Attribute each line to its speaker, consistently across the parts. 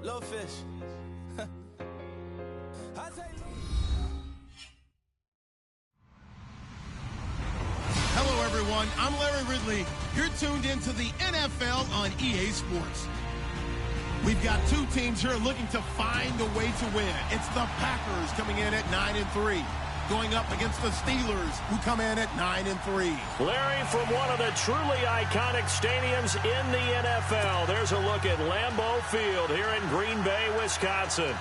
Speaker 1: Little fish.
Speaker 2: Hello, everyone. I'm Larry Ridley. You're tuned into the NFL on EA Sports. We've got two teams here looking to find a way to win. It's the Packers coming in at 9-3, going up against the Steelers, who come in at 9-3.
Speaker 3: Larry, from one of the truly iconic stadiums in the NFL, there's a look at Lambeau Field here in Green Bay, Wisconsin.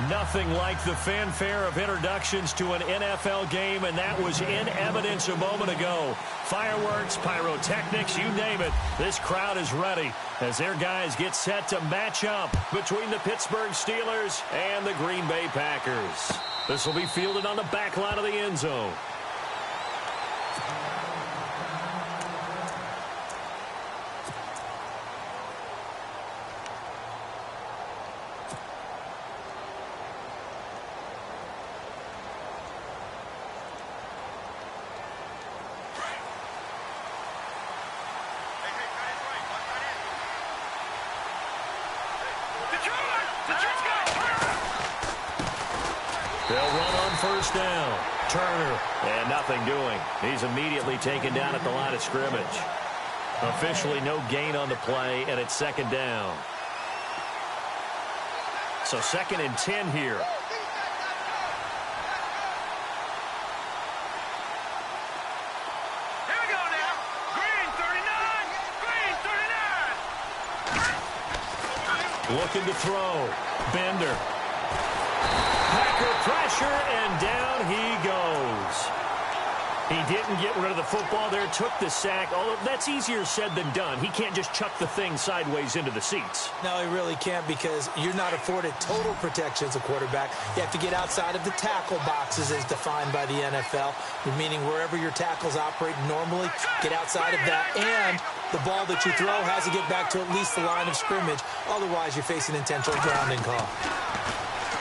Speaker 3: Nothing like the fanfare of introductions to an NFL game, and that was in evidence a moment ago. Fireworks, pyrotechnics, you name it. This crowd is ready as their guys get set to match up between the Pittsburgh Steelers and the Green Bay Packers. This will be fielded on the back line of the end zone. They'll run on first down. Turner, and nothing doing. He's immediately taken down at the line of scrimmage. Officially no gain on the play, and it's second down. So 2nd and 10 here.
Speaker 4: Here we go now. Green 39. Green 39.
Speaker 3: Looking to throw. Bender. Packer pressure, and down he goes. He didn't get rid of the football there, took the sack. Although that's easier said than done. He can't just chuck the thing sideways into the seats.
Speaker 1: No, he really can't, because you're not afforded total protection as a quarterback. You have to get outside of the tackle boxes as defined by the NFL, meaning wherever your tackles operate normally, get outside of that, and the ball that you throw has to get back to at least the line of scrimmage. Otherwise, you're facing intentional grounding call.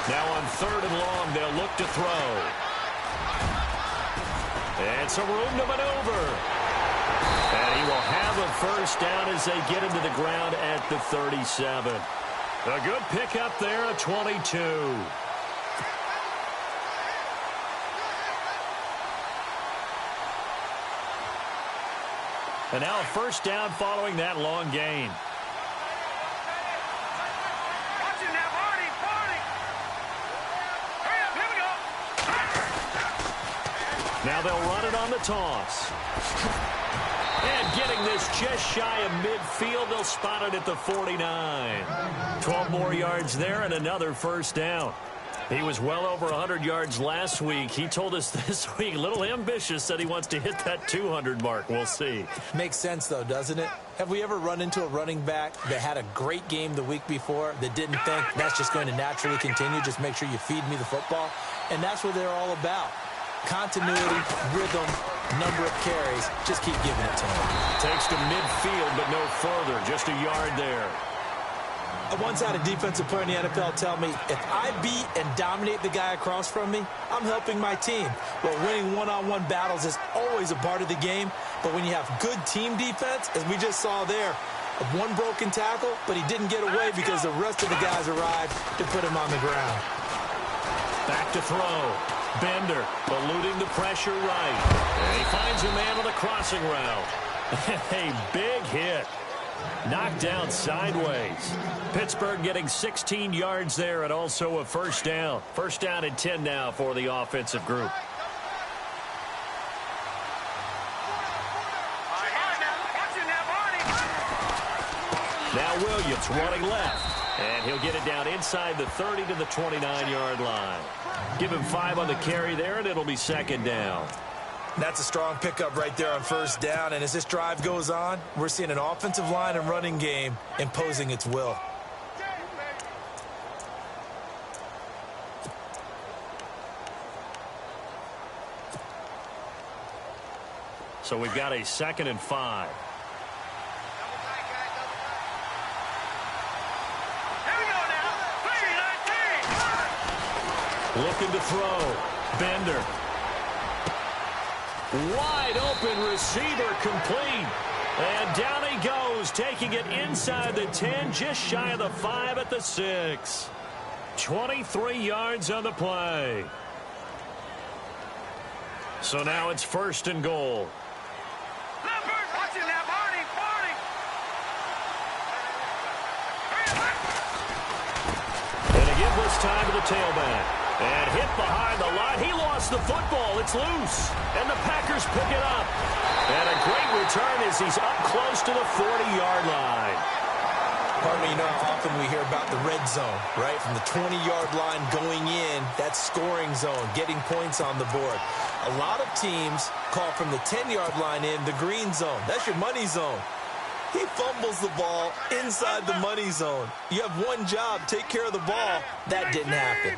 Speaker 3: Now on 3rd and long, they'll look to throw. And some room to maneuver. And he will have a first down as they get him to the ground at the 37. A good pickup there at 22. And now a first down following that long gain. Now they'll run it on the toss. And getting this just shy of midfield, they'll spot it at the 49. 12 more yards there and another first down. He was well over 100 yards last week. He told us this week, a little ambitious, said he wants to hit that 200 mark. We'll see.
Speaker 1: Makes sense, though, doesn't it? Have we ever run into a running back that had a great game the week before that didn't think that's just going to naturally continue? Just make sure you feed me the football. And that's what they're all about. Continuity, rhythm, number of carries. Just keep giving it to him.
Speaker 3: Takes to midfield, but no further. Just a yard there.
Speaker 1: I once had a defensive player in the NFL tell me, if I beat and dominate the guy across from me, I'm helping my team. Well, winning one-on-one battles is always a part of the game, but when you have good team defense, as we just saw there, one broken tackle, but he didn't get away because the rest of the guys arrived to put him on the ground.
Speaker 3: Back to throw. Bender eluding the pressure right. And he finds a man on the crossing route. A big hit. Knocked down sideways. Pittsburgh getting 16 yards there and also a first down. First down and 10 now for the offensive group. Now Williams running left. And he'll get it down inside the 30 to the 29-yard line. Give him 5 on the carry there, and it'll be second down.
Speaker 1: That's a strong pickup right there on first down. And as this drive goes on, we're seeing an offensive line and running game imposing its will.
Speaker 3: So we've got a 2nd and 5. Looking to throw. Bender. Wide open receiver complete. And down he goes, taking it inside the 10, just shy of the 5 at the 6. 23 yards on the play. So now it's 1st and goal. And a giveless time to the tailback. And hit behind the line. He lost the football. It's loose. And the Packers pick it up. And a great return as he's up close to the 40-yard line.
Speaker 1: Pardon me, you know how often we hear about the red zone, right? From the 20-yard line going in, that's scoring zone, getting points on the board. A lot of teams call from the 10-yard line in the green zone. That's your money zone. He fumbles the ball inside the money zone. You have one job, take care of the ball. That didn't happen.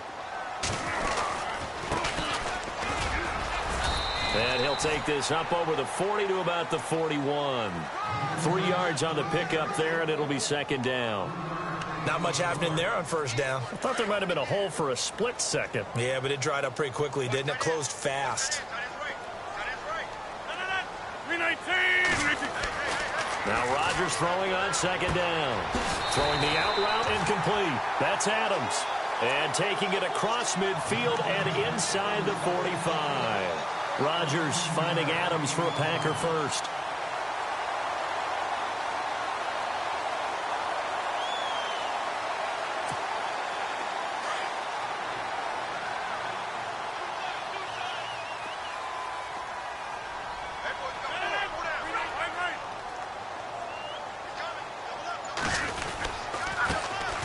Speaker 3: And he'll take this up over the 40 to about the 41. 3 yards on the pickup there, and it'll be 2nd down.
Speaker 1: Not much happening there on 1st down.
Speaker 3: I thought there might have been a hole for a split second.
Speaker 1: Yeah, but it dried up pretty quickly, didn't it? Closed fast.
Speaker 3: Now Rodgers throwing on 2nd down. Throwing the out route incomplete. That's Adams. And taking it across midfield and inside the 45. Rodgers finding Adams for a Packer first.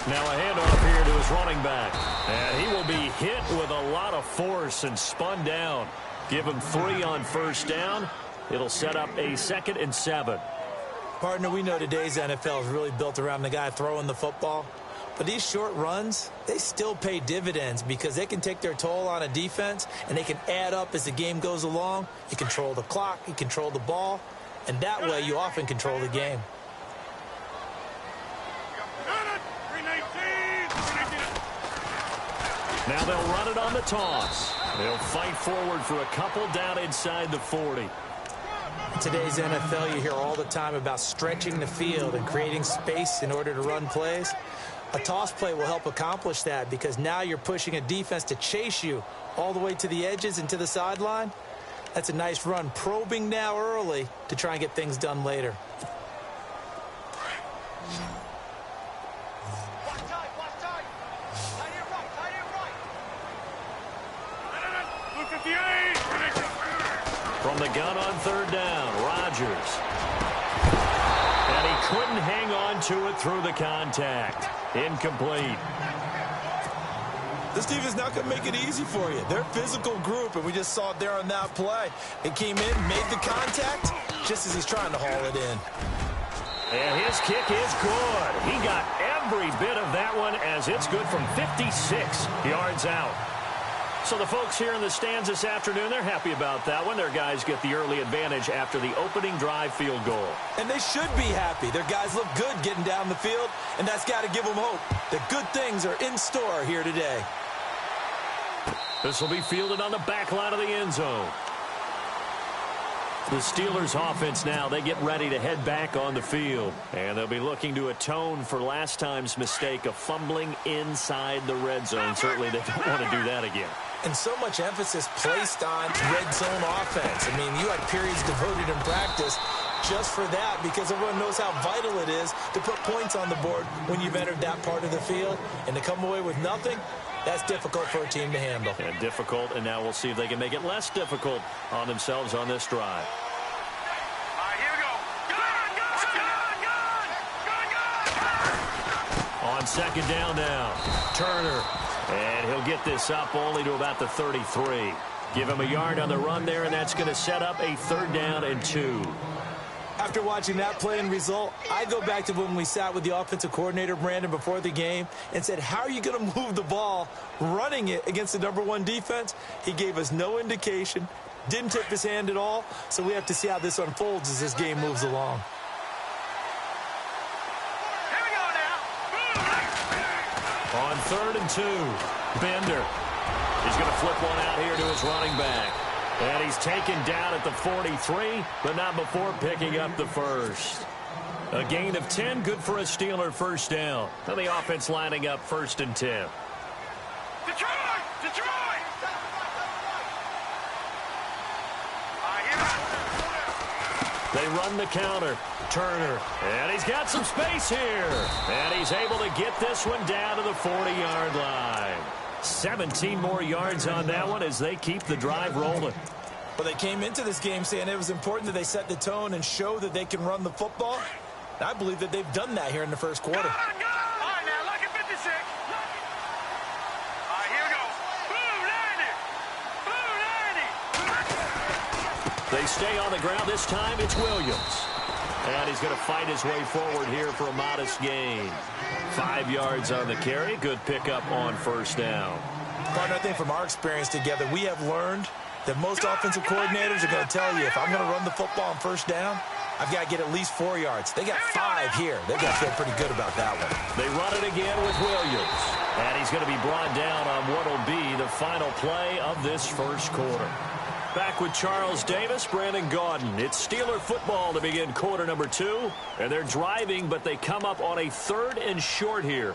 Speaker 3: Now a handoff here to his running back. And he will be hit with a lot of force and spun down. Give him 3 on 1st down. It'll set up a 2nd and 7.
Speaker 1: Partner, we know today's NFL is really built around the guy throwing the football. But these short runs, they still pay dividends because they can take their toll on a defense and they can add up as the game goes along. You control the clock, you control the ball, and that way you often control the game.
Speaker 3: Now they'll run it on the toss. They'll fight forward for a couple down inside the 40.
Speaker 1: In today's NFL, you hear all the time about stretching the field and creating space in order to run plays. A toss play will help accomplish that because now you're pushing a defense to chase you all the way to the edges and to the sideline. That's a nice run, probing now early to try and get things done later.
Speaker 3: From the gun on 3rd down, Rodgers. And he couldn't hang on to it through the contact. Incomplete.
Speaker 1: This defense is not going to make it easy for you. They're a physical group, and we just saw it there on that play. They came in, made the contact, just as he's trying to haul it in.
Speaker 3: And his kick is good. He got every bit of that one as it's good from 56 yards out. So the folks here in the stands this afternoon, they're happy about that one. Their guys get the early advantage after the opening drive field goal.
Speaker 1: And they should be happy. Their guys look good getting down the field, and that's got to give them hope that good things are in store here today.
Speaker 3: This will be fielded on the back line of the end zone. The Steelers offense now, they get ready to head back on the field. And they'll be looking to atone for last time's mistake of fumbling inside the red zone. Certainly they don't want to do that again.
Speaker 1: And so much emphasis placed on red zone offense. I mean, you had periods devoted in practice just for that because everyone knows how vital it is to put points on the board when you've entered that part of the field. And to come away with nothing, that's difficult for a team to handle.
Speaker 3: And difficult, and now we'll see if they can make it less difficult on themselves on this drive. On 2nd down now, Turner. And he'll get this up only to about the 33. Give him a yard on the run there, and that's going to set up a 3rd down and 2.
Speaker 1: After watching that play and result, I go back to when we sat with the offensive coordinator, Brandon, before the game and said, how are you going to move the ball running it against the #1 defense? He gave us no indication, didn't tip his hand at all, so we have to see how this unfolds as this game moves along.
Speaker 3: On 3rd and 2, Bender. He's going to flip one out here to his running back. And he's taken down at the 43, but not before picking up the first. A gain of 10, good for a Steeler first down. And the offense lining up 1st and 10.
Speaker 4: Detroit! Detroit!
Speaker 3: They run the counter. Turner. And he's got some space here. And he's able to get this one down to the 40-yard line. 17 more yards on that one as they keep the drive rolling.
Speaker 1: Well, they came into this game saying it was important that they set the tone and show that they can run the football. I believe that they've done that here in the first quarter.
Speaker 4: All right, now, look at 56. All right, here we go. Boom, 90. Boom, 90.
Speaker 3: They stay on the ground. This time it's Williams. And he's going to fight his way forward here for a modest gain. 5 yards on the carry. Good pickup on first down.
Speaker 1: Partner, I think from our experience together, we have learned that most offensive coordinators are going to tell you, if I'm going to run the football on first down, I've got to get at least 4 yards. They got 5 here. They've got to feel pretty good about that one.
Speaker 3: They run it again with Williams. And he's going to be brought down on what will be the final play of this first quarter. Back with Charles Davis, Brandon Gaudin. It's Steeler football to begin quarter number 2. And they're driving, but they come up on a 3rd and short here.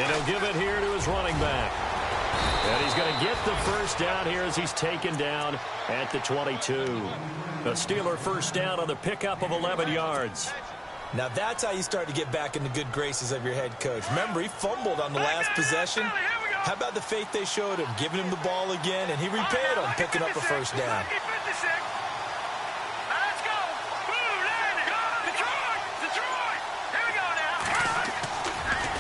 Speaker 3: And he'll give it here to his running back. And he's going to get the first down here as he's taken down at the 22. A Steeler first down on the pickup of 11 yards.
Speaker 1: Now that's how you start to get back in the good graces of your head coach. Remember, he fumbled on the last possession. How about the faith they showed him, giving him the ball again, and he repaid them, picking up a first down.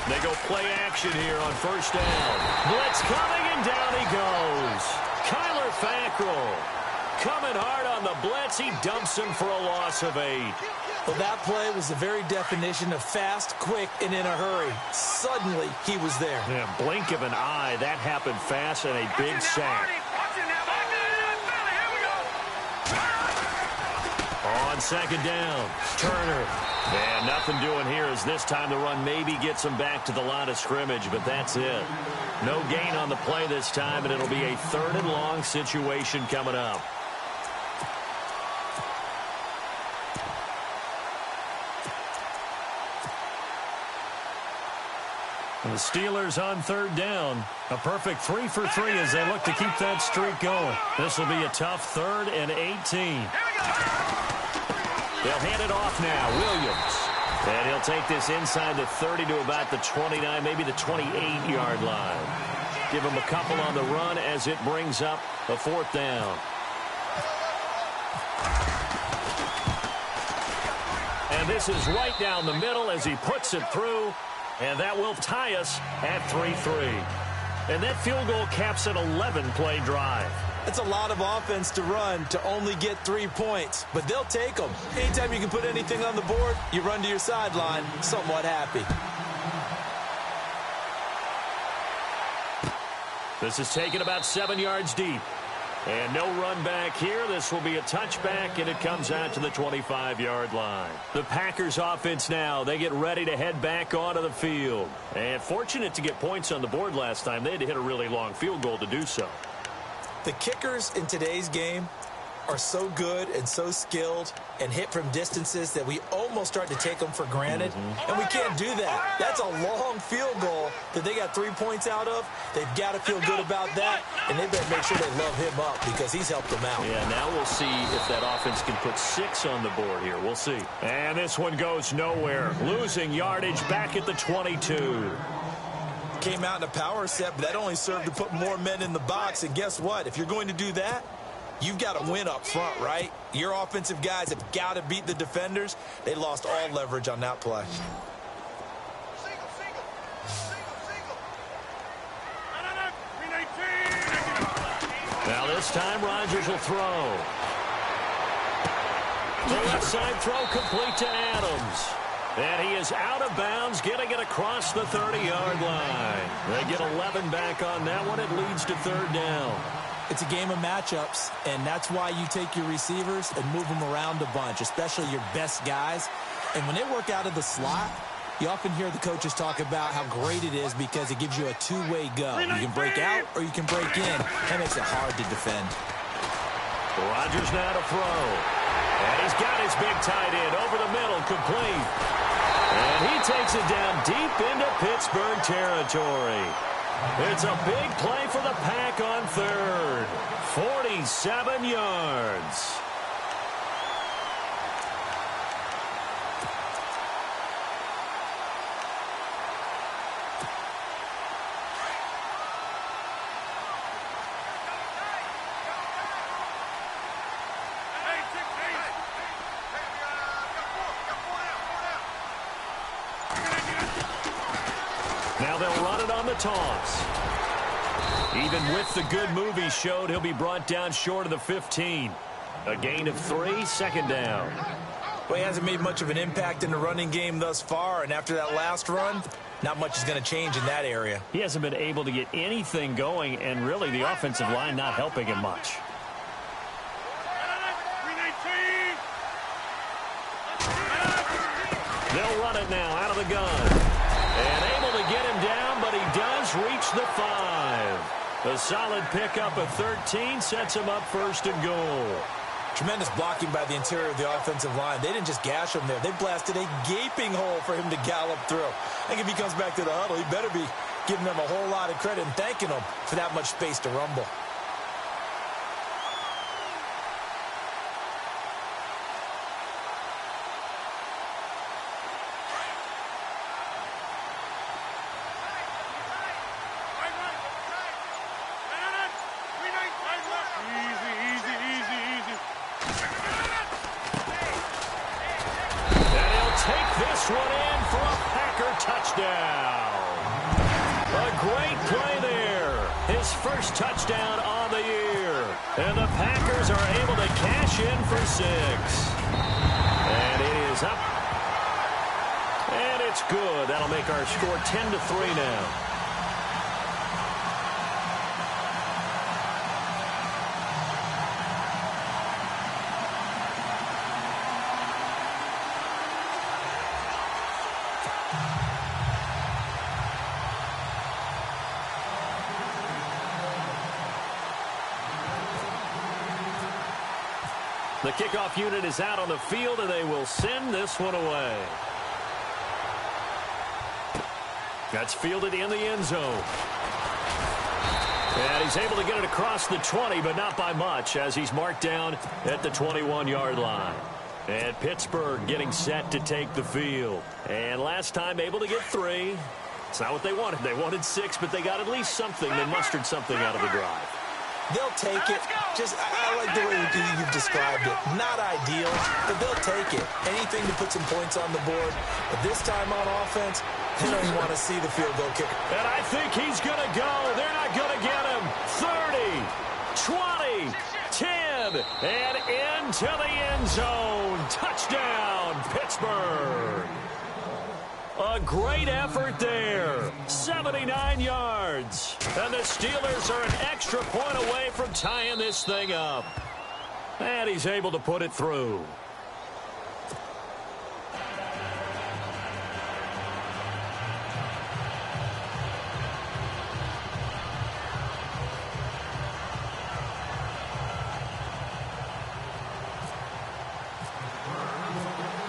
Speaker 3: They go play action here on first down. Blitz coming, and down he goes. Kyler Fackrell coming hard on the blitz. He dumps him for a loss of 8.
Speaker 1: Well, that play was the very definition of fast, quick, and in a hurry. Suddenly, he was there.
Speaker 3: Yeah, blink of an eye. That happened fast and a big sack. On second down, Turner. And nothing doing here as this time the run maybe gets him back to the line of scrimmage, but that's it. No gain on the play this time, and it'll be a 3rd and long situation coming up. And the Steelers on 3rd down. A perfect 3 for 3 as they look to keep that streak going. This will be a tough 3rd and 18. They'll hand it off now. Williams. And he'll take this inside the 30 to about the 29, maybe the 28-yard line. Give him a couple on the run as it brings up a 4th down. And this is right down the middle as he puts it through. And that will tie us at 3-3. And that field goal caps an 11-play drive.
Speaker 1: That's a lot of offense to run to only get 3 points, but they'll take them. Anytime you can put anything on the board, you run to your sideline somewhat happy.
Speaker 3: This is taken about 7 yards deep. And no run back here. This will be a touchback, and it comes out to the 25-yard line. The Packers offense now, they get ready to head back onto the field. And fortunate to get points on the board last time. They had to hit a really long field goal to do so.
Speaker 1: The kickers in today's game are so good and so skilled and hit from distances that we almost start to take them for granted. And we can't do that. That's a long field goal that they got 3 points out of. They've got to feel good about that, and they better make sure they love him up because he's helped them out.
Speaker 3: Yeah, now we'll see if that offense can put 6 on the board here. We'll see. And this one goes nowhere. Losing yardage back at the 22.
Speaker 1: Came out in a power set, but that only served to put more men in the box. And guess what? If you're going to do that, you've got to win up front, right? Your offensive guys have got to beat the defenders. They lost all leverage on that play.
Speaker 3: Now this time Rodgers will throw. The left side throw complete to Adams. And he is out of bounds, getting it across the 30-yard line. They get 11 back on that one. It leads to third down.
Speaker 1: It's a game of matchups, and that's why you take your receivers and move them around a bunch, especially your best guys. And when they work out of the slot, you often hear the coaches talk about how great it is because it gives you a two-way go. You can break out or you can break in. That makes it hard to defend.
Speaker 3: Rodgers now to throw. And he's got his big tight end over the middle, complete. And he takes it down deep into Pittsburgh territory. It's a big play for the Pack on third. 47 yards. Now they'll run it on the toss. Even with the good move he showed, he'll be brought down short of the 15. A gain of 3, second down.
Speaker 1: Well, he hasn't made much of an impact in the running game thus far, and after that last run, not much is going to change in that area.
Speaker 3: He hasn't been able to get anything going, and really the offensive line not helping him much. They'll run it now out of the gun. And able to get him down, but he does reach the 5. A solid pickup of 13 sets him up first and goal.
Speaker 1: Tremendous blocking by the interior of the offensive line. They didn't just gash him there. They blasted a gaping hole for him to gallop through. I think if he comes back to the huddle, he better be giving them a whole lot of credit and thanking them for that much space to rumble.
Speaker 3: One in for a Packer touchdown. A great play there. His first touchdown on the year. And the Packers are able to cash in for 6. And it is up. And it's good. That'll make our score 10-3 now. The kickoff unit is out on the field, and they will send this one away. That's fielded in the end zone. And he's able to get it across the 20, but not by much, as he's marked down at the 21-yard line. And Pittsburgh getting set to take the field. And last time able to get 3. It's not what they wanted. They wanted 6, but they got at least something. They mustered something out of the drive.
Speaker 1: They'll take it. I like the way you've described it. Not ideal, but they'll take it. Anything to put some points on the board. But this time on offense, they don't even want to see the field goal kicker.
Speaker 3: And I think he's going to go. They're not going to get him. 30, 20, 10, and into the end zone. Touchdown, Pittsburgh. A great effort there. 79 yards. And the Steelers are an extra point away from tying this thing up. And he's able to put it through.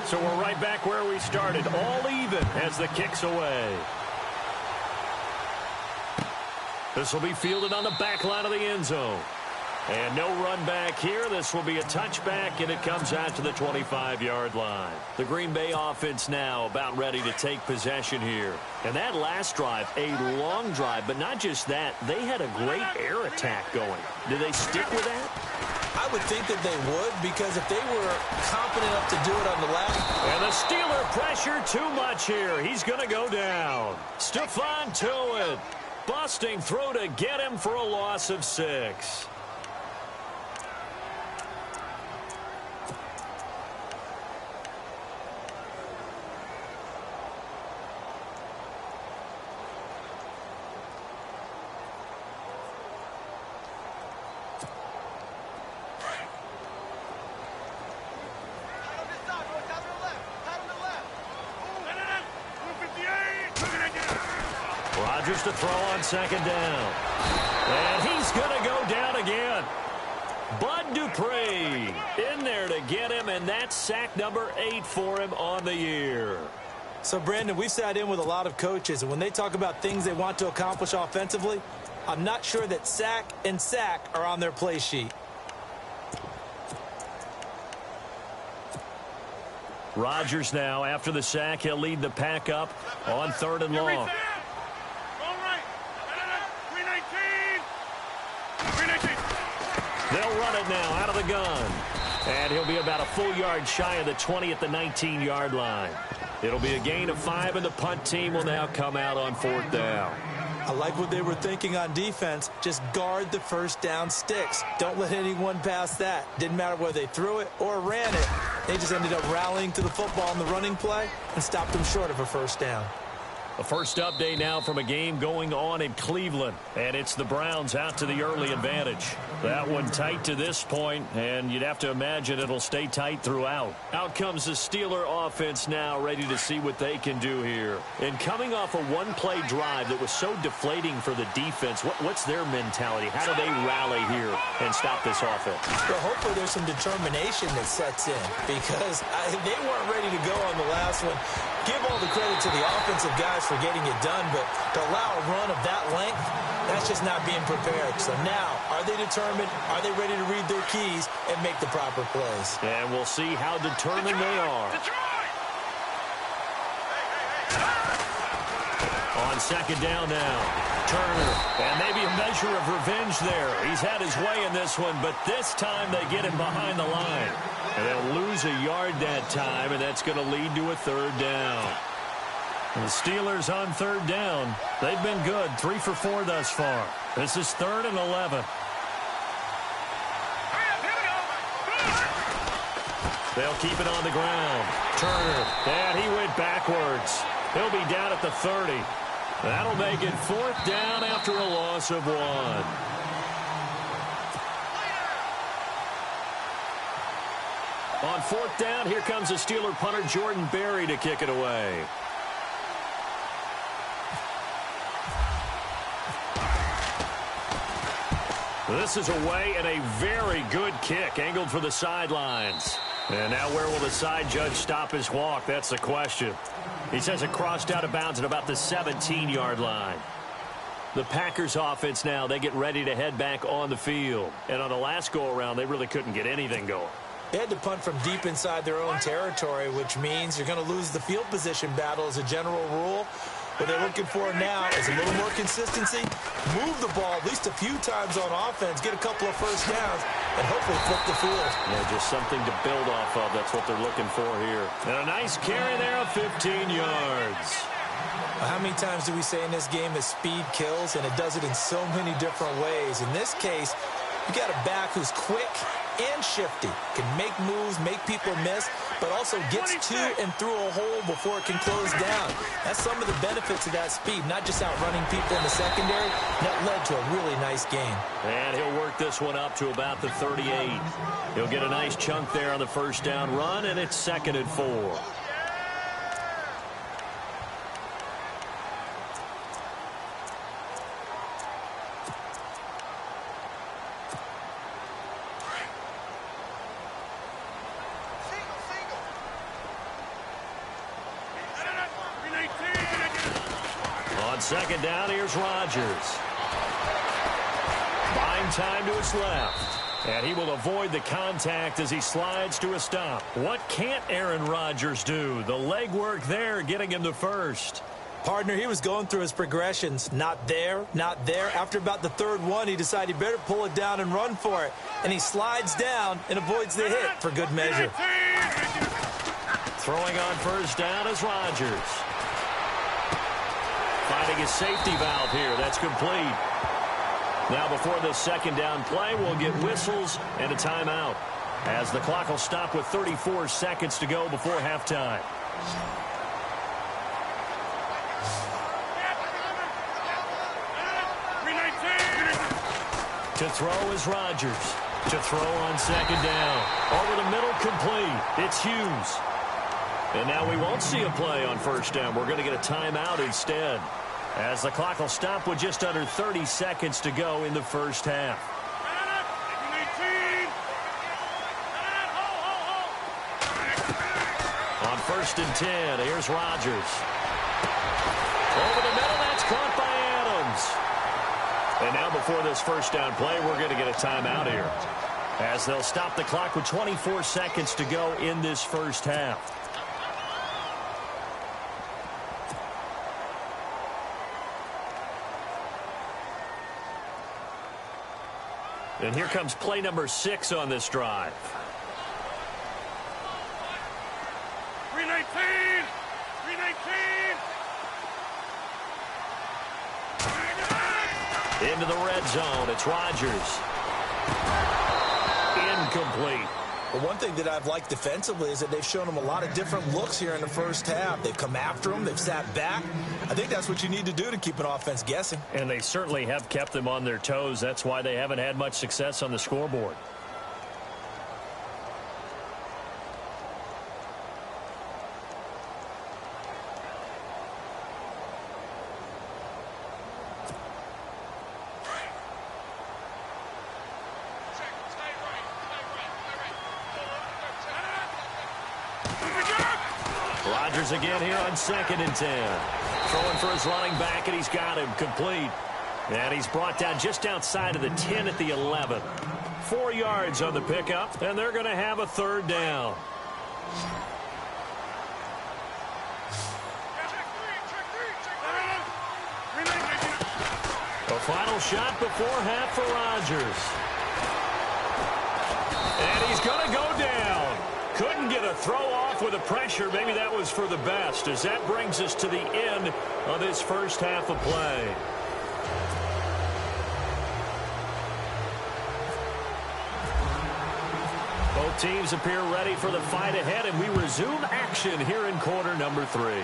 Speaker 3: So we're right back where we started, all even as the kick's away. This will be fielded on the back line of the end zone. And no run back here. This will be a touchback, and it comes out to the 25-yard line. The Green Bay offense now about ready to take possession here. And that last drive, a long drive, but not just that. They had a great air attack going. Did they stick with that?
Speaker 1: I would think that they would, because if they were confident enough to do it on the left.
Speaker 3: And the Steeler pressure too much here. He's going to go down. Stephon Tuitt busting through to get him for a loss of 6. Rodgers to throw on second down. And he's going to go down again. Bud Dupree in there to get him, and that's sack number 8 for him on the year.
Speaker 1: So, Brandon, we've sat in with a lot of coaches, and when they talk about things they want to accomplish offensively, I'm not sure that sack and sack are on their play sheet.
Speaker 3: Rodgers now, after the sack, he'll lead the pack up on 3rd and long. They'll run it now out of the gun. And he'll be about a full yard shy of the 20 at the 19-yard line. It'll be a gain of 5, and the punt team will now come out on 4th down.
Speaker 1: I like what they were thinking on defense. Just guard the first down sticks. Don't let anyone pass that. Didn't matter whether they threw it or ran it. They just ended up rallying to the football in the running play and stopped them short of a first down.
Speaker 3: A first update now from a game going on in Cleveland, and it's the Browns out to the early advantage. That one tight to this point, and you'd have to imagine it'll stay tight throughout. Out comes the Steeler offense now, ready to see what they can do here. And coming off a one-play drive that was so deflating for the defense, what's their mentality? How do they rally here and stop this offense?
Speaker 1: Well, hopefully there's some determination that sets in, because they weren't ready to go on the last one. Give all the credit to the offensive guys for getting it done, but to allow a run of that length, that's just not being prepared. So now, are they determined? Are they ready to read their keys and make the proper plays?
Speaker 3: And we'll see how determined they are. On second down now, Turner, and maybe a measure of revenge there. He's had his way in this one, but this time they get him behind the line. And they'll lose a yard that time, and that's going to lead to a 3rd down. And the Steelers on 3rd down. They've been good, 3 for 4 thus far. This is 3rd and 11. They'll keep it on the ground. Turner, and he went backwards. He'll be down at the 30. That'll make it 4th down after a loss of 1. On 4th down, here comes the Steeler punter Jordan Berry to kick it away. This is away and a very good kick, angled for the sidelines. And now where will the side judge stop his walk? That's the question. He says it crossed out of bounds at about the 17-yard line. The Packers offense now, they get ready to head back on the field. And on the last go-around, they really couldn't get anything going.
Speaker 1: They had to punt from deep inside their own territory, which means you're going to lose the field position battle as a general rule. What they're looking for now is a little more consistency, move the ball at least a few times on offense, get a couple of first downs, and hopefully flip the field.
Speaker 3: Yeah, just something to build off of. That's what they're looking for here. And a nice carry there of 15 yards.
Speaker 1: How many times do we say in this game that speed kills, and it does it in so many different ways? In this case, you got a back who's quick and shifty, can make moves, make people miss, but also gets to and through a hole before it can close down. That's some of the benefits of that speed, not just outrunning people in the secondary. That led to a really nice game.
Speaker 3: And he'll work this one up to about the 38. He'll get a nice chunk there on the first down run, and it's 2nd and 4. Second down, here's Rodgers. Buying time to his left. And he will avoid the contact as he slides to a stop. What can't Aaron Rodgers do? The legwork there getting him the first.
Speaker 1: Partner, he was going through his progressions. Not there, not there. After about the 3rd one, he decided he better pull it down and run for it. And he slides down and avoids the hit for good measure.
Speaker 3: Throwing on first down is Rodgers. Finding his safety valve here. That's complete. Now before this second down play, we'll get whistles and a timeout, as the clock will stop with 34 seconds to go before halftime. To throw is Rodgers. To throw on second down. Over the middle, complete. It's Hughes. And now we won't see a play on first down. We're going to get a timeout instead. As the clock will stop with just under 30 seconds to go in the first half. On 1st and 10, here's Rodgers. Over the middle, that's caught by Adams. And now before this first down play, we're going to get a timeout here, as they'll stop the clock with 24 seconds to go in this first half. And here comes play number 6 on this drive.
Speaker 4: 319! 319!
Speaker 3: Into the red zone. It's Rodgers. Incomplete.
Speaker 1: But one thing that I've liked defensively is that they've shown them a lot of different looks here in the first half. They've come after them. They've sat back. I think that's what you need to do to keep an offense guessing.
Speaker 3: And they certainly have kept them on their toes. That's why they haven't had much success on the scoreboard. Rodgers again here on 2nd and 10. Throwing for his running back, and he's got him complete. And he's brought down just outside of the 10 at the 11. 4 yards on the pickup, and they're going to have a 3rd down. A final shot before half for Rodgers. And he's going to go down. Couldn't get a throw off with the pressure. Maybe that was for the best, as that brings us to the end of this first half of play. Both teams appear ready for the fight ahead, and we resume action here in quarter number 3.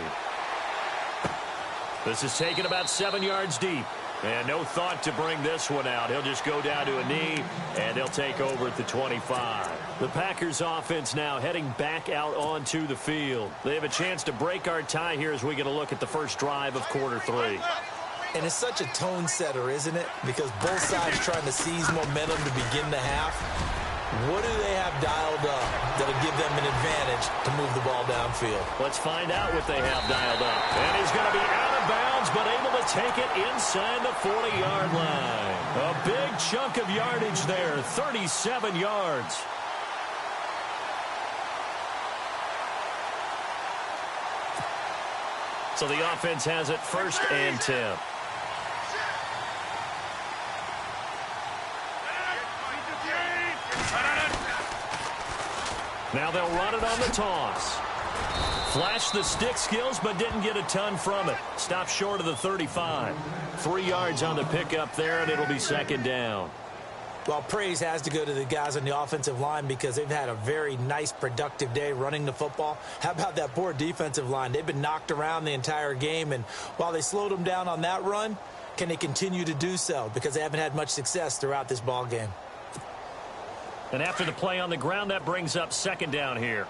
Speaker 3: This is taken about 7 yards deep. And no thought to bring this one out. He'll just go down to a knee, and they'll take over at the 25. The Packers offense now heading back out onto the field. They have a chance to break our tie here as we get a look at the first drive of quarter 3.
Speaker 1: And it's such a tone setter, isn't it? Because both sides trying to seize momentum to begin the half. What do they have dialed up that'll give them an advantage to move the ball downfield?
Speaker 3: Let's find out what they have dialed up. And he's going to be out of bounds, but able to take it inside the 40-yard line. A big chunk of yardage there, 37 yards. So the offense has it 1st and 10. Now they'll run it on the toss. Flashed the stick skills, but didn't get a ton from it. Stopped short of the 35. 3 yards on the pickup there, and it'll be 2nd down.
Speaker 1: Well, praise has to go to the guys on the offensive line because they've had a very nice, productive day running the football. How about that poor defensive line? They've been knocked around the entire game, and while they slowed them down on that run, can they continue to do so? Because they haven't had much success throughout this ball game.
Speaker 3: And after the play on the ground, that brings up 2nd down here.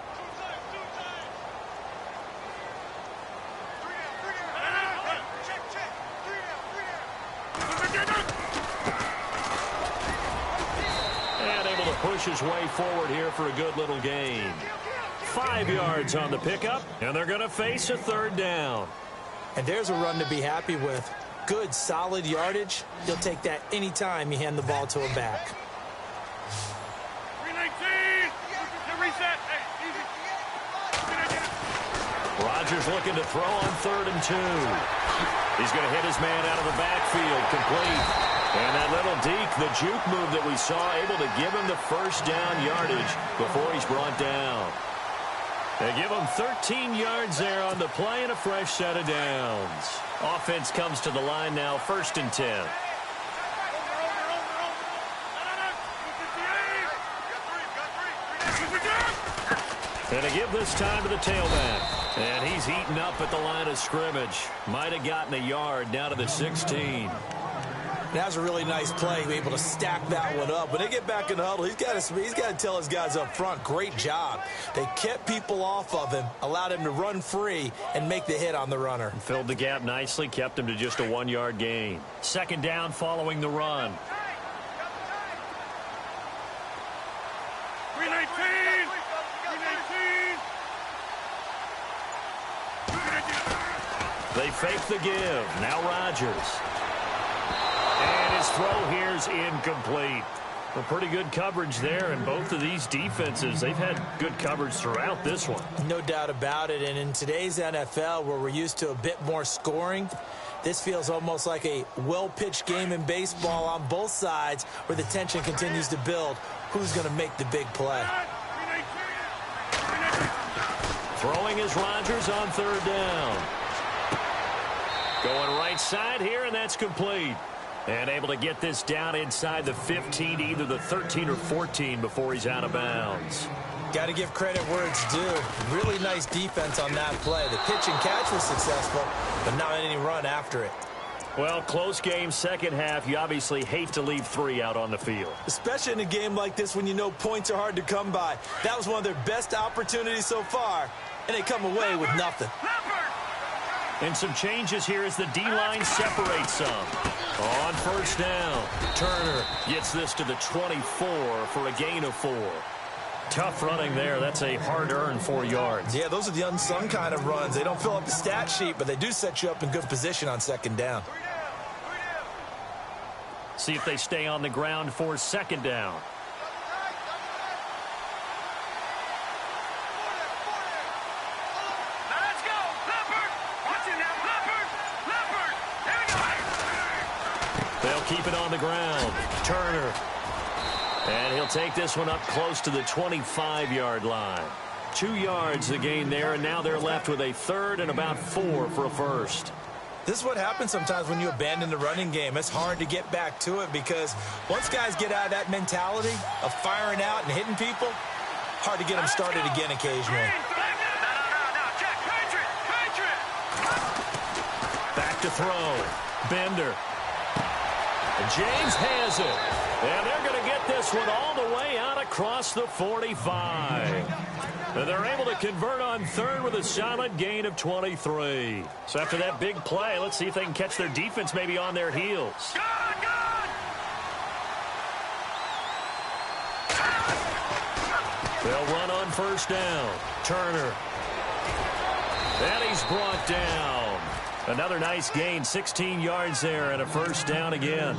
Speaker 3: And able to push his way forward here for a good little gain. 5 yards on the pickup, and they're going to face a 3rd down.
Speaker 1: And there's a run to be happy with. Good, solid yardage. You'll take that anytime you hand the ball to a back.
Speaker 3: Rodgers looking to throw on 3rd and 2. He's going to hit his man out of the backfield, complete. And that little deke, the juke move that we saw, able to give him the 1st down yardage before he's brought down. They give him 13 yards there on the play and a fresh set of downs. Offense comes to the line now, 1st and 10. And to give this time to the tailback. And he's heating up at the line of scrimmage. Might have gotten a yard down to the 16.
Speaker 1: That was a really nice play. He was able to stack that one up. When they get back in the huddle, he's got to tell his guys up front, great job. They kept people off of him, allowed him to run free and make the hit on the runner.
Speaker 3: Filled the gap nicely, kept him to just a 1-yard gain. Second down following the run.
Speaker 4: 319!
Speaker 3: They fake the give. Now Rodgers. And his throw here's incomplete. Well, pretty good coverage there, and both of these defenses, they've had good coverage throughout this one.
Speaker 1: No doubt about it, and in today's NFL, where we're used to a bit more scoring, this feels almost like a well-pitched game in baseball on both sides where the tension continues to build. Who's going to make the big play?
Speaker 3: Throwing is Rodgers on third down. Going right side here, and that's complete. And able to get this down inside the 15, either the 13 or 14 before he's out of bounds.
Speaker 1: Got to give credit where it's due. Really nice defense on that play. The pitch and catch was successful, but not any run after it.
Speaker 3: Well, close game, second half. You obviously hate to leave 3 out on the field.
Speaker 1: Especially in a game like this when you know points are hard to come by. That was one of their best opportunities so far, and they come away with nothing.
Speaker 3: And some changes here as the D-line separates some. On first down, Turner gets this to the 24 for a gain of 4. Tough running there. That's a hard-earned 4 yards.
Speaker 1: Yeah, those are the unsung kind of runs. They don't fill up the stat sheet, but they do set you up in good position on second down.
Speaker 3: See if they stay on the ground for second down. They'll keep it on the ground. Turner. And he'll take this one up close to the 25-yard line. 2 yards the gain there, and now they're left with a third and about 4 for a first.
Speaker 1: This is what happens sometimes when you abandon the running game. It's hard to get back to it because once guys get out of that mentality of firing out and hitting people, hard to get them started again occasionally.
Speaker 3: Back to throw. Bender. And James has it. And they're going to get this one all the way out across the 45. And they're able to convert on third with a solid gain of 23. So after that big play, let's see if they can catch their defense maybe on their heels. They'll run on first down. Turner. And he's brought down. Another nice gain, 16 yards there, and a first down again.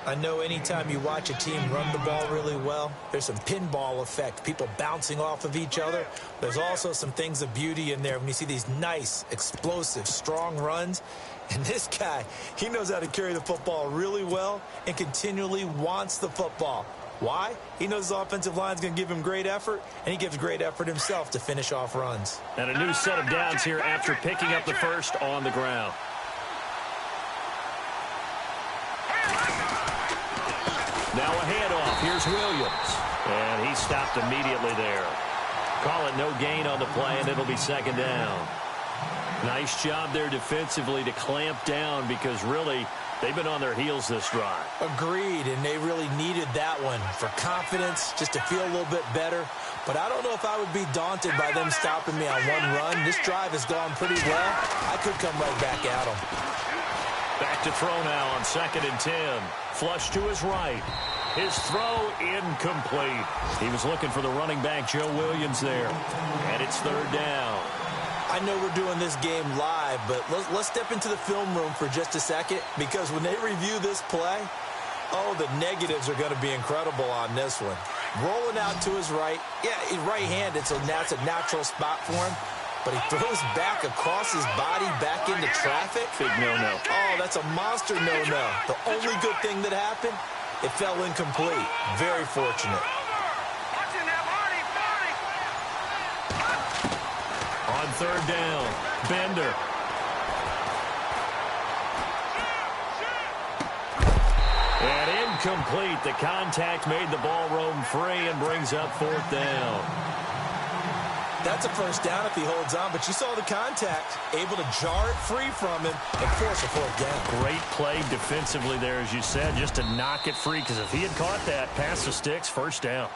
Speaker 1: I know anytime you watch a team run the ball really well, there's some pinball effect, people bouncing off of each other. There's also some things of beauty in there when you see these nice, explosive, strong runs. And this guy, he knows how to carry the football really well and continually wants the football. Why? He knows his offensive line is going to give him great effort, and he gives great effort himself to finish off runs.
Speaker 3: And a new set of downs here after picking up the first on the ground. Now a handoff. Here's Williams. And he stopped immediately there. Call it no gain on the play, and it'll be second down. Nice job there defensively to clamp down because really they've been on their heels this drive.
Speaker 1: Agreed, and they really needed that one for confidence, just to feel a little bit better. But I don't know if I would be daunted by them stopping me on one run. This drive has gone pretty well. I could come right back at them.
Speaker 3: Back to throw now on 2nd and 10. Flush to his right. His throw incomplete. He was looking for the running back, Joe Williams, there. And it's third down.
Speaker 1: I know we're doing this game live, but let's step into the film room for just a second, because when they review this play, oh, the negatives are going to be incredible on this one. Rolling out to his right. Yeah, he's right-handed, so that's a natural spot for him. But he throws back across his body back into traffic.
Speaker 3: Big no-no.
Speaker 1: Oh, that's a monster no-no. The only good thing that happened, it fell incomplete. Very fortunate.
Speaker 3: On third down, Bender. And incomplete. The contact made the ball roam free and brings up fourth down.
Speaker 1: That's a first down if he holds on, but you saw the contact, able to jar it free from him and force a fourth down.
Speaker 3: Great play defensively there, as you said, just to knock it free, because if he had caught that, pass the sticks, first down.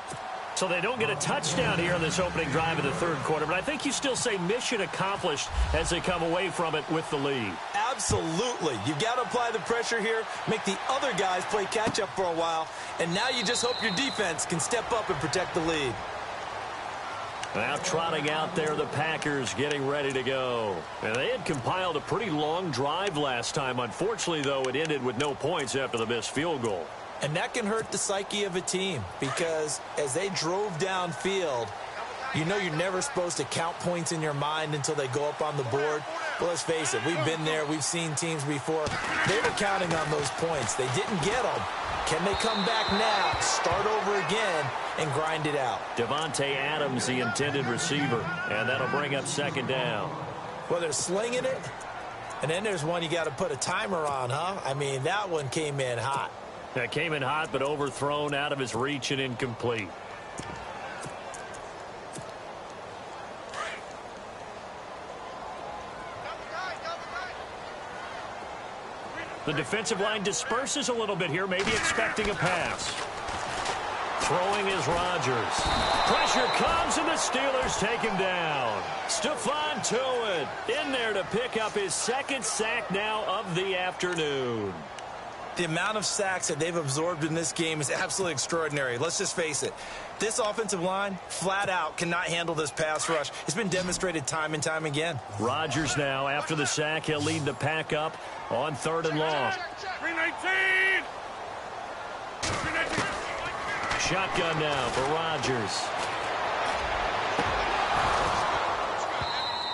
Speaker 3: So they don't get a touchdown here in this opening drive of the third quarter, but I think you still say mission accomplished as they come away from it with the lead.
Speaker 1: Absolutely. You've got to apply the pressure here, make the other guys play catch-up for a while, and now you just hope your defense can step up and protect the lead.
Speaker 3: Now trotting out there, the Packers getting ready to go. And they had compiled a pretty long drive last time. Unfortunately, though, it ended with no points after the missed field goal.
Speaker 1: And that can hurt the psyche of a team because as they drove downfield, you know you're never supposed to count points in your mind until they go up on the board. But let's face it, we've been there. We've seen teams before. They were counting on those points. They didn't get them. Can they come back now, start over again, and grind it out?
Speaker 3: Devontae Adams, the intended receiver, and that'll bring up second down.
Speaker 1: Well, they're slinging it, and then there's one you got to put a timer on, huh? I mean, that one came in hot.
Speaker 3: That came in hot, but overthrown, out of his reach, and incomplete. The defensive line disperses a little bit here, maybe expecting a pass. Throwing is Rodgers. Pressure comes, and the Steelers take him down. Stephon Tuitt in there to pick up his second sack now of the afternoon.
Speaker 1: The amount of sacks that they've absorbed in this game is absolutely extraordinary. Let's just face it. This offensive line, flat out, cannot handle this pass rush. It's been demonstrated time and time again.
Speaker 3: Rodgers now, after the sack, he'll lead the pack up on 3rd and long.
Speaker 4: 319!
Speaker 3: Shotgun now for Rodgers.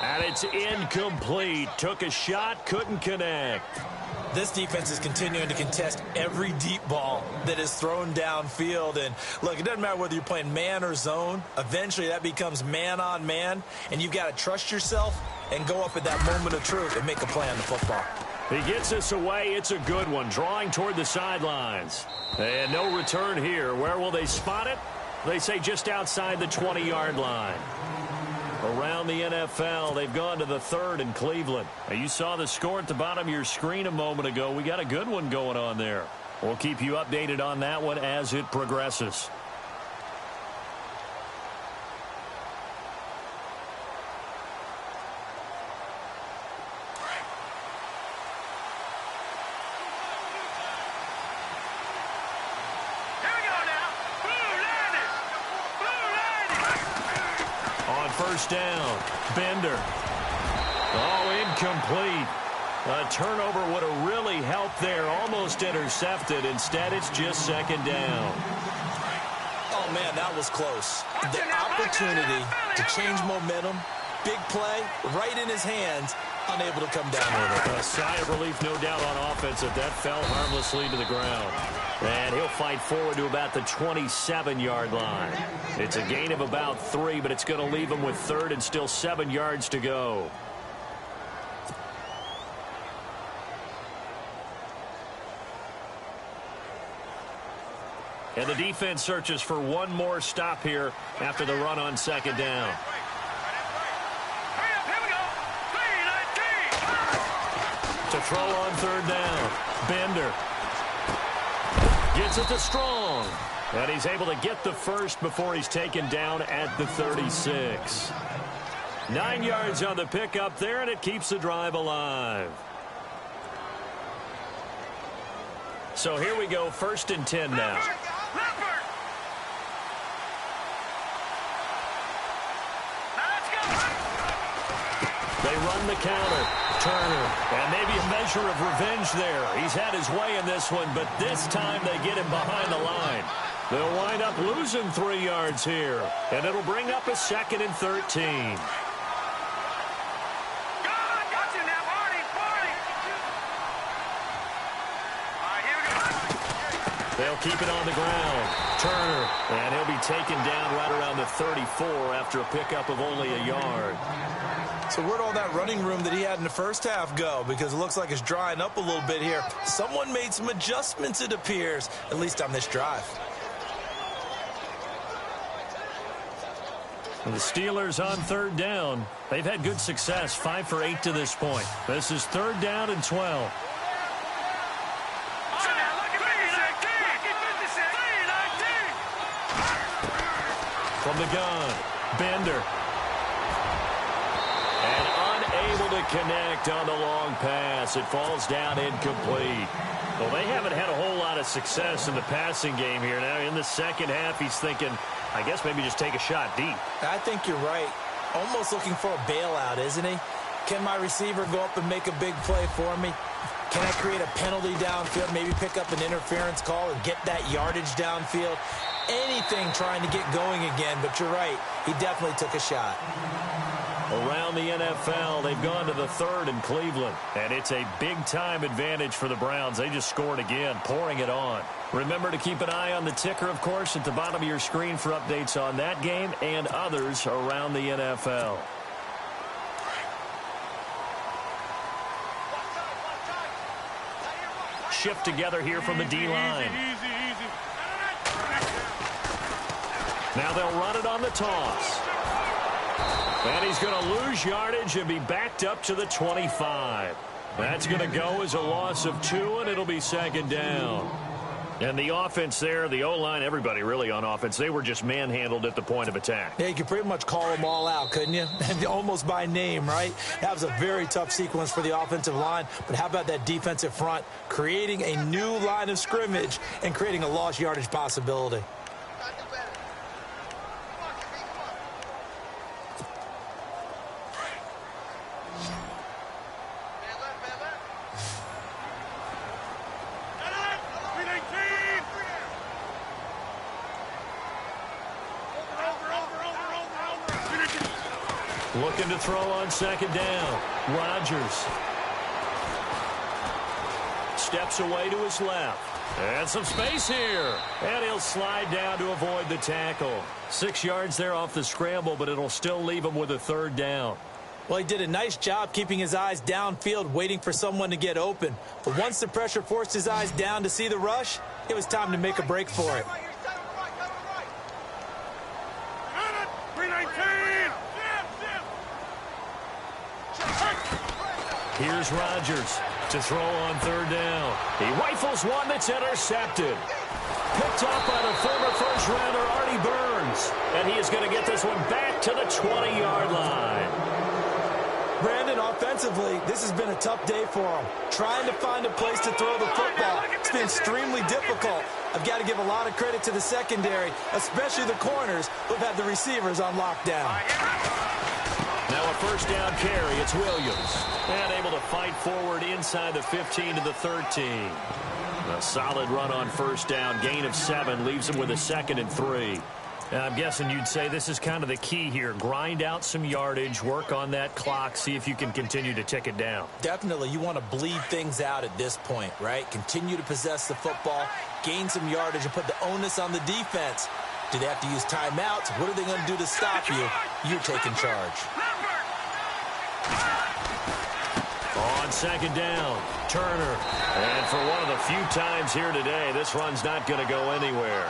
Speaker 3: And it's incomplete. Took a shot, couldn't connect.
Speaker 1: This defense is continuing to contest every deep ball that is thrown downfield. And, look, it doesn't matter whether you're playing man or zone. Eventually, that becomes man-on-man, and you've got to trust yourself and go up at that moment of truth and make a play on the football.
Speaker 3: He gets this away. It's a good one, drawing toward the sidelines. And no return here. Where will they spot it? They say just outside the 20-yard line. Around the NFL, they've gone to the 3rd in Cleveland. Now, you saw the score at the bottom of your screen a moment ago. We got a good one going on there. We'll keep you updated on that one as it progresses. First down, Bender. Oh, incomplete. A turnover would have really helped there. Almost intercepted. Instead, it's just second down.
Speaker 1: Oh, man, that was close. The opportunity to change momentum, big play, right in his hands, unable to come down with it.
Speaker 3: A sigh of relief, no doubt, on offense if that fell harmlessly to the ground. And he'll fight forward to about the 27-yard line. It's a gain of about 3, but it's going to leave him with 3rd and still 7 yards to go. And the defense searches for one more stop here after the run on second down. To throw on 3rd down, Bender. Gets it to Strong. And he's able to get the first before he's taken down at the 36. 9 yards on the pickup there, and it keeps the drive alive. So here we go, 1st and 10 now. They run the counter. Turner, and maybe a measure of revenge there. He's had his way in this one, but this time they get him behind the line. They'll wind up losing 3 yards here, and it'll bring up a 2nd and 13. They'll keep it on the ground. Turner, and he'll be taken down right around the 34 after a pickup of only a yard.
Speaker 1: So where'd all that running room that he had in the first half go? Because it looks like it's drying up a little bit here. Someone made some adjustments, it appears, at least on this drive.
Speaker 3: The Steelers on third down. They've had good success, 5 for 8 to this point. This is third down and 12. From the gun, Bender. And unable to connect on the long pass. It falls down incomplete. Well, they haven't had a whole lot of success in the passing game here. Now, in the second half, he's thinking, I guess maybe just take a shot deep.
Speaker 1: I think you're right. Almost looking for a bailout, isn't he? Can my receiver go up and make a big play for me? Can I create a penalty downfield, maybe pick up an interference call and get that yardage downfield? Anything trying to get going again, but you're right. He definitely took a shot.
Speaker 3: Around the NFL, they've gone to the third in Cleveland, and it's a big-time advantage for the Browns. They just scored again, pouring it on. Remember to keep an eye on the ticker, of course, at the bottom of your screen for updates on that game and others around the NFL. Shift together here from the D-line. Now they'll run it on the toss. And he's going to lose yardage and be backed up to the 25. That's going to go as a loss of 2, and it'll be second down. And the offense there, the O-line, everybody really on offense, they were just manhandled at the point of attack.
Speaker 1: Yeah, you could pretty much call them all out, couldn't you? Almost by name, right? That was a very tough sequence for the offensive line. But how about that defensive front, creating a new line of scrimmage and creating a lost yardage possibility?
Speaker 3: Looking to throw on second down. Rodgers steps away to his left. And some space here. And he'll slide down to avoid the tackle. 6 yards there off the scramble, but it'll still leave him with a third down.
Speaker 1: Well, he did a nice job keeping his eyes downfield, waiting for someone to get open. But once the pressure forced his eyes down to see the rush, it was time to make a break for it.
Speaker 3: Here's Rodgers to throw on third down. He rifles one that's intercepted. Picked off by the former first-rounder Artie Burns. And he is going to get this one back to the 20-yard line.
Speaker 1: Brandon, offensively, this has been a tough day for him. Trying to find a place to throw the football. It's been extremely difficult. I've got to give a lot of credit to the secondary, especially the corners who've had the receivers on lockdown.
Speaker 3: Now a first down carry. It's Williams. And able to fight forward inside the 15 to the 13. A solid run on first down. Gain of 7 leaves him with a 2nd and 3. I'm guessing you'd say this is kind of the key here. Grind out some yardage, work on that clock, see if you can continue to tick it down.
Speaker 1: Definitely. You want to bleed things out at this point, right? Continue to possess the football, gain some yardage, and put the onus on the defense. Do they have to use timeouts? What are they going to do to stop you? You're taking charge.
Speaker 3: On second down, Turner. And for one of the few times here today, this run's not going to go anywhere.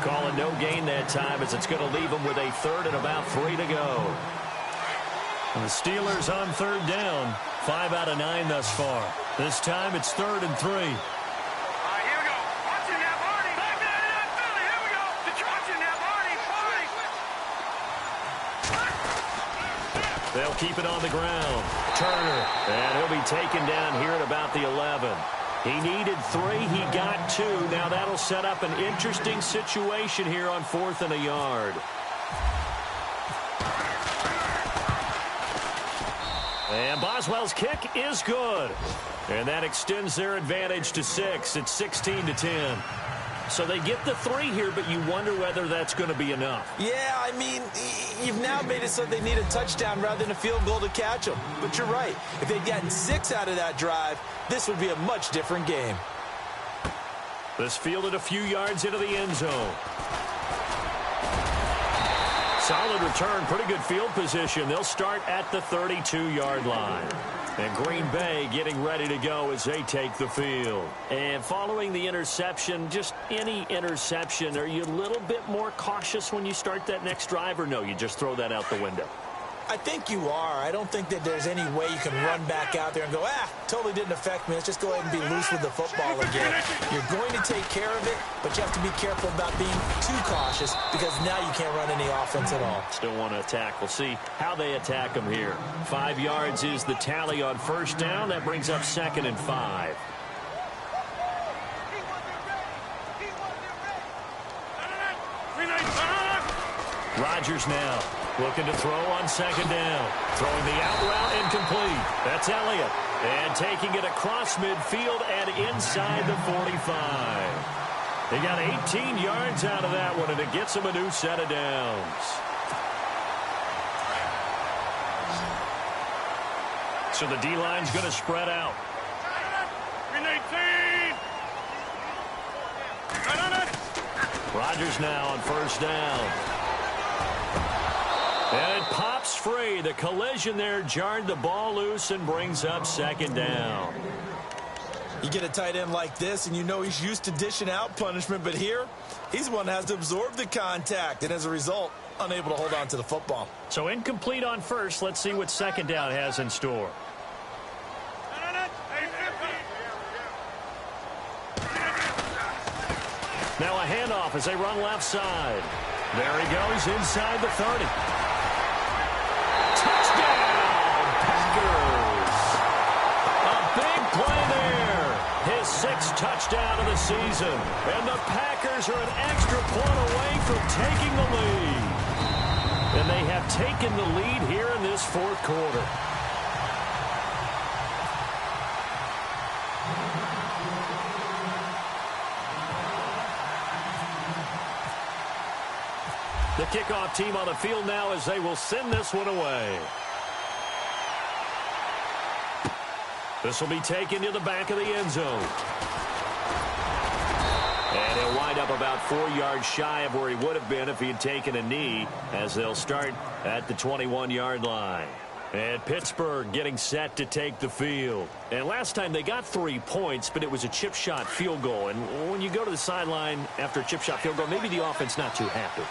Speaker 3: Calling no gain that time as it's going to leave them with a 3rd and about 3 to go. And the Steelers on third down, 5 out of 9 thus far. This time it's 3rd and 3. They'll keep it on the ground. Turner, and he'll be taken down here at about the 11. He needed 3. He got 2. Now that'll set up an interesting situation here on 4th and a yard. And Boswell's kick is good. And that extends their advantage to 6. It's 16 to 10. So they get the 3 here, but you wonder whether that's going to be enough.
Speaker 1: Yeah, I mean, you've now made it so they need a touchdown rather than a field goal to catch them. But you're right. If they'd gotten 6 out of that drive, this would be a much different game.
Speaker 3: This fielded a few yards into the end zone. Solid return, pretty good field position. They'll start at the 32-yard line. And Green Bay getting ready to go as they take the field. And following the interception, just any interception, are you a little bit more cautious when you start that next drive, or no, you just throw that out the window?
Speaker 1: I think you are. I don't think that there's any way you can run back out there and go, totally didn't affect me. Let's just go ahead and be loose with the football again. You're going to take care of it, but you have to be careful about being too cautious because now you can't run any offense at all.
Speaker 3: Still want to attack. We'll see how they attack them here. 5 yards is the tally on first down. That brings up 2nd and 5. Rodgers now looking to throw on 2nd down. Throwing the out route incomplete. That's Elliott. And taking it across midfield and inside the 45. They got 18 yards out of that one, and it gets them a new set of downs. So the D-line's going to spread out.
Speaker 4: 18.
Speaker 3: Rodgers now on first down. And it pops free. The collision there jarred the ball loose and brings up 2nd down.
Speaker 1: You get a tight end like this, and you know he's used to dishing out punishment, but here, he's the one that has to absorb the contact, and as a result, unable to hold on to the football.
Speaker 3: So incomplete on first. Let's see what 2nd down has in store. Now a handoff as they run left side. There he goes inside the 30. Touchdown, Packers. A big play there. His 6th touchdown of the season. And the Packers are an extra point away from taking the lead. And they have taken the lead here in this 4th quarter. The kickoff team on the field now as they will send this one away. This will be taken to the back of the end zone. And he'll wind up about 4 yards shy of where he would have been if he had taken a knee, as they'll start at the 21-yard line. And Pittsburgh getting set to take the field. And last time they got 3 points, but it was a chip shot field goal. And when you go to the sideline after a chip shot field goal, maybe the offense not too happy.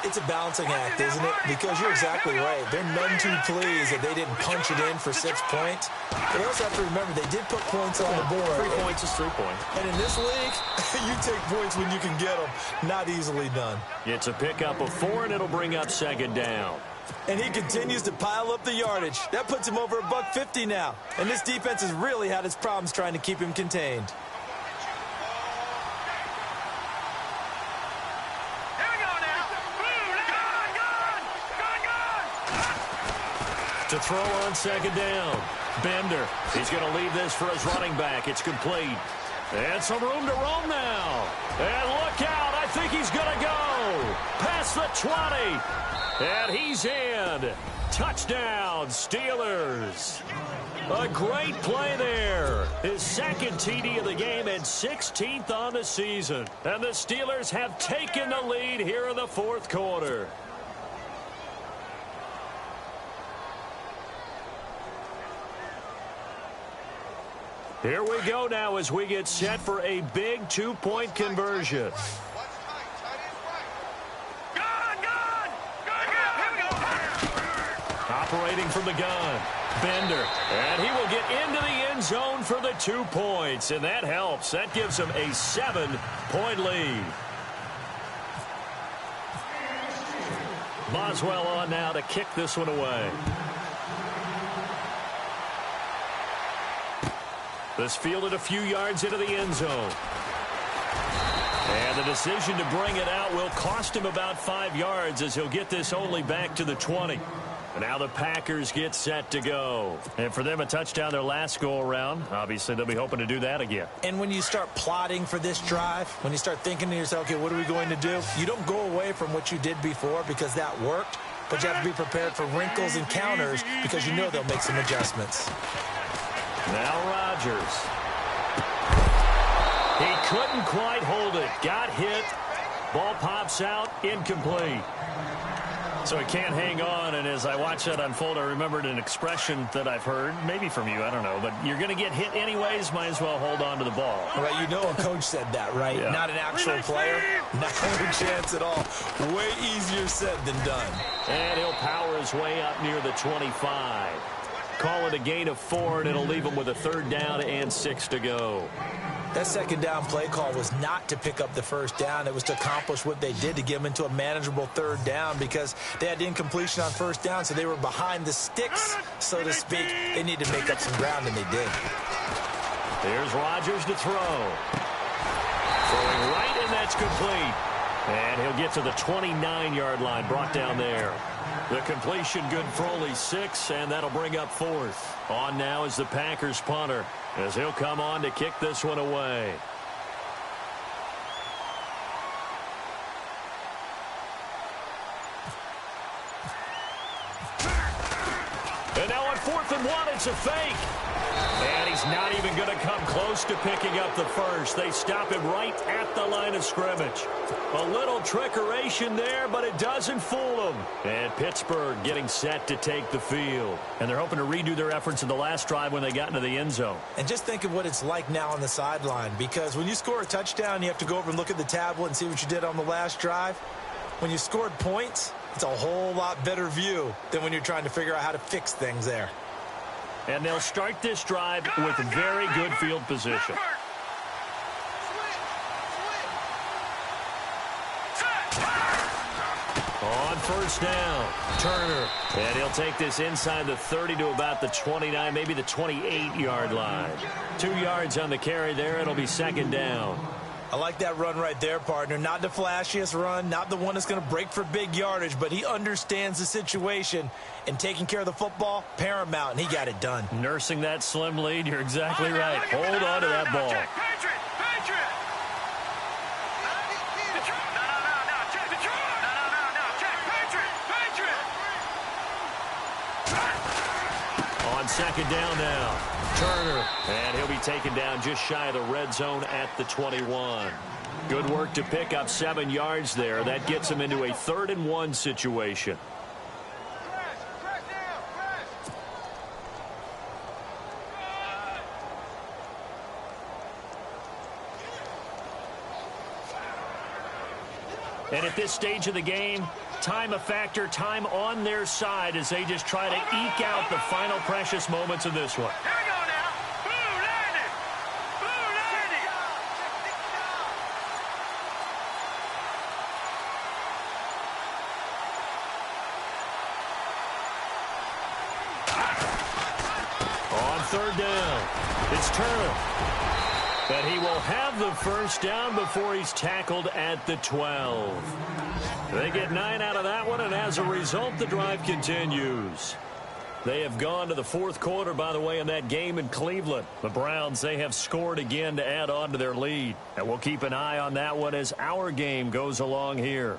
Speaker 1: It's a balancing act, isn't it? Because you're exactly right. They're none too pleased that they didn't punch it in for 6 points. But they also have to remember they did put points on the board.
Speaker 3: 3 points is 3 points.
Speaker 1: And in this league, you take points when you can get them. Not easily done.
Speaker 3: It's a pickup of 4, and it'll bring up 2nd down.
Speaker 1: And he continues to pile up the yardage. That puts him over $150 now. And this defense has really had its problems trying to keep him contained.
Speaker 3: To throw on 2nd down. Bender. He's going to leave this for his running back. It's complete. And some room to roam now. And look out. I think he's going to go. Past the 20. And he's in. Touchdown, Steelers. A great play there. His 2nd TD of the game and 16th on the season. And the Steelers have taken the lead here in the 4th quarter. Here we go now as we get set for a big 2-point conversion. Operating from the gun, Bender, and he will get into the end zone for the 2 points, and that helps. That gives him a 7-point lead. Boswell on now to kick this one away. This fielded a few yards into the end zone. And the decision to bring it out will cost him about 5 yards as he'll get this only back to the 20. And now the Packers get set to go. And for them, a touchdown their last go-around. Obviously, they'll be hoping to do that again.
Speaker 1: And when you start plotting for this drive, when you start thinking to yourself, okay, what are we going to do? You don't go away from what you did before because that worked, but you have to be prepared for wrinkles and counters because you know they'll make some adjustments.
Speaker 3: Now Rodgers. He couldn't quite hold it. Got hit. Ball pops out. Incomplete. So he can't hang on, and as I watch that unfold, I remembered an expression that I've heard, maybe from you, I don't know, but you're going to get hit anyways, might as well hold on to the ball.
Speaker 1: Right, you know a coach said that, right?
Speaker 3: Yeah.
Speaker 1: Not an actual player, not a chance at all. Way easier said than done.
Speaker 3: And he'll power his way up near the 25. Call it a gain of 4, and it'll leave him with a 3rd down and 6 to go.
Speaker 1: That 2nd down play call was not to pick up the 1st down. It was to accomplish what they did, to get them into a manageable 3rd down, because they had incompletion on 1st down, so they were behind the sticks, so to speak. They needed to make up some ground, and they did.
Speaker 3: Here's Rodgers to throw. Throwing right, and that's complete. And he'll get to the 29-yard line, brought down there. The completion good for only 6, and that'll bring up 4th. On now is the Packers punter, as he'll come on to kick this one away. And now on 4th and 1, it's a fake. And he's not even going to come close to picking up the 1st. They stop him right at the line of scrimmage. A little trickeration there, but it doesn't fool him. And Pittsburgh getting set to take the field. And they're hoping to redo their efforts in the last drive when they got into the end zone.
Speaker 1: And just think of what it's like now on the sideline, because when you score a touchdown, you have to go over and look at the tablet and see what you did on the last drive. When you scored points, it's a whole lot better view than when you're trying to figure out how to fix things there.
Speaker 3: And they'll start this drive with very good field position. On 1st down, Turner. And he'll take this inside the 30 to about the 29, maybe the 28-yard line. 2 yards on the carry there. It'll be 2nd down.
Speaker 1: I like that run right there, partner. Not the flashiest run, not the one that's going to break for big yardage, but he understands the situation, and taking care of the football, paramount, and he got it done.
Speaker 3: Nursing that slim lead, you're exactly right. Hold on to that ball. On 2nd down now, Turner, and he'll be taken down just shy of the red zone at the 21. Good work to pick up 7 yards there. That gets him into a 3rd and 1 situation. And at this stage of the game, time a factor, time on their side as they just try to eke out the final precious moments of this one.
Speaker 4: Here we go now. Boo, Randy. Boo, Randy.
Speaker 3: On 3rd down, it's Turner. But he will have the 1st down before he's tackled at the 12. They get 9 out of that one, and as a result, the drive continues. They have gone to the 4th quarter, by the way, in that game in Cleveland. The Browns, they have scored again to add on to their lead. And we'll keep an eye on that one as our game goes along here.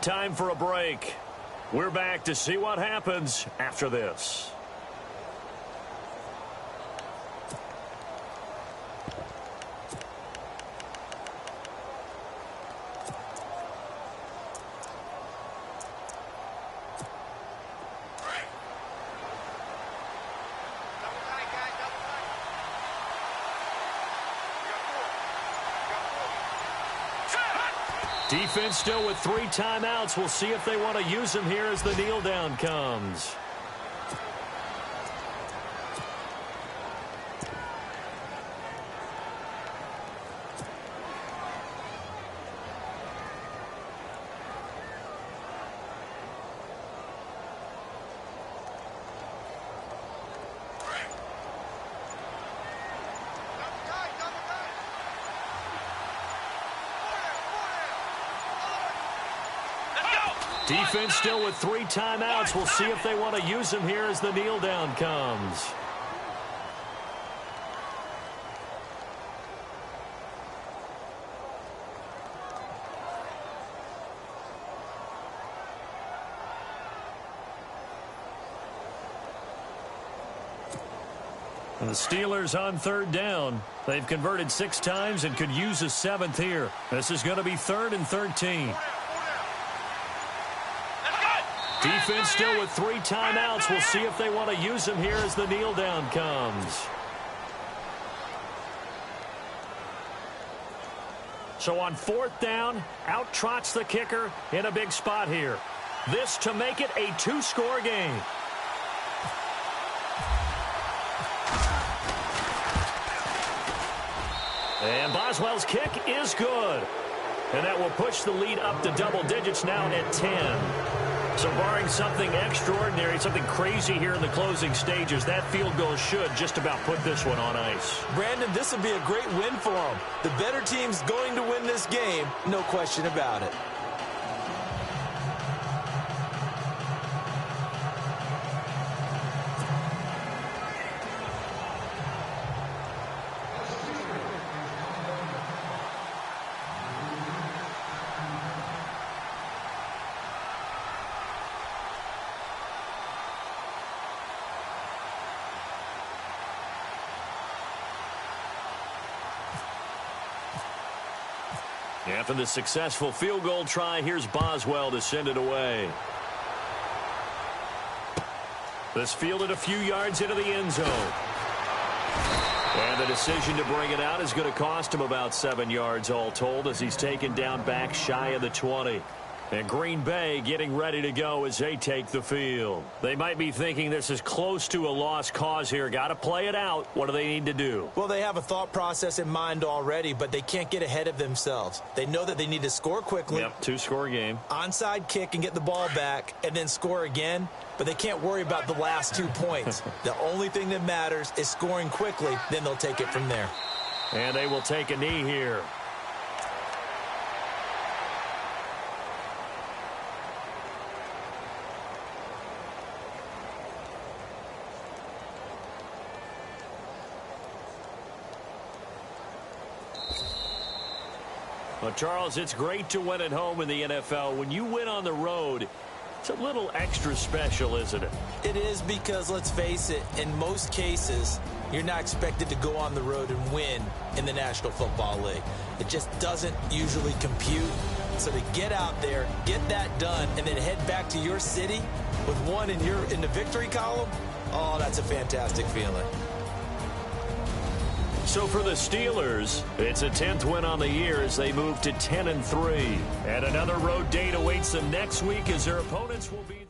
Speaker 3: Time for a break. We're back to see what happens after this. Defense still with 3 timeouts. We'll see if they want to use them here as the kneel down comes. Defense still with 3 timeouts. We'll see if they want to use them here as the kneel down comes. And the Steelers on third down. They've converted 6 times and could use a 7th here. This is going to be 3rd and 13. Defense still with 3 timeouts. We'll see if they want to use them here as the kneel down comes. So on 4th down, out trots the kicker in a big spot here. This to make it a 2-score game. And Boswell's kick is good. And that will push the lead up to double digits now at 10. So barring something extraordinary, something crazy here in the closing stages, that field goal should just about put this one on ice.
Speaker 1: Brandon, this will be a great win for them. The better team's going to win this game, no question about it.
Speaker 3: After the successful field goal try, here's Boswell to send it away. This fielded a few yards into the end zone. And the decision to bring it out is going to cost him about 7 yards all told as he's taken down back shy of the 20. And Green Bay getting ready to go as they take the field. They might be thinking this is close to a lost cause here. Got to play it out. What do they need to do?
Speaker 1: Well, they have a thought process in mind already, but they can't get ahead of themselves. They know that they need to score quickly.
Speaker 3: Yep, 2-score game.
Speaker 1: Onside kick and get the ball back and then score again. But they can't worry about the last 2 points. The only thing that matters is scoring quickly. Then they'll take it from there.
Speaker 3: And they will take a knee here. Well, Charles, it's great to win at home in the NFL. When you win on the road, it's a little extra special, isn't it?
Speaker 1: It is because, let's face it, in most cases, you're not expected to go on the road and win in the National Football League. It just doesn't usually compute. So to get out there, get that done, and then head back to your city with one in the victory column, oh, that's a fantastic feeling.
Speaker 3: So for the Steelers, it's a 10th win on the year as they move to 10-3. And another road date awaits them next week as their opponents will be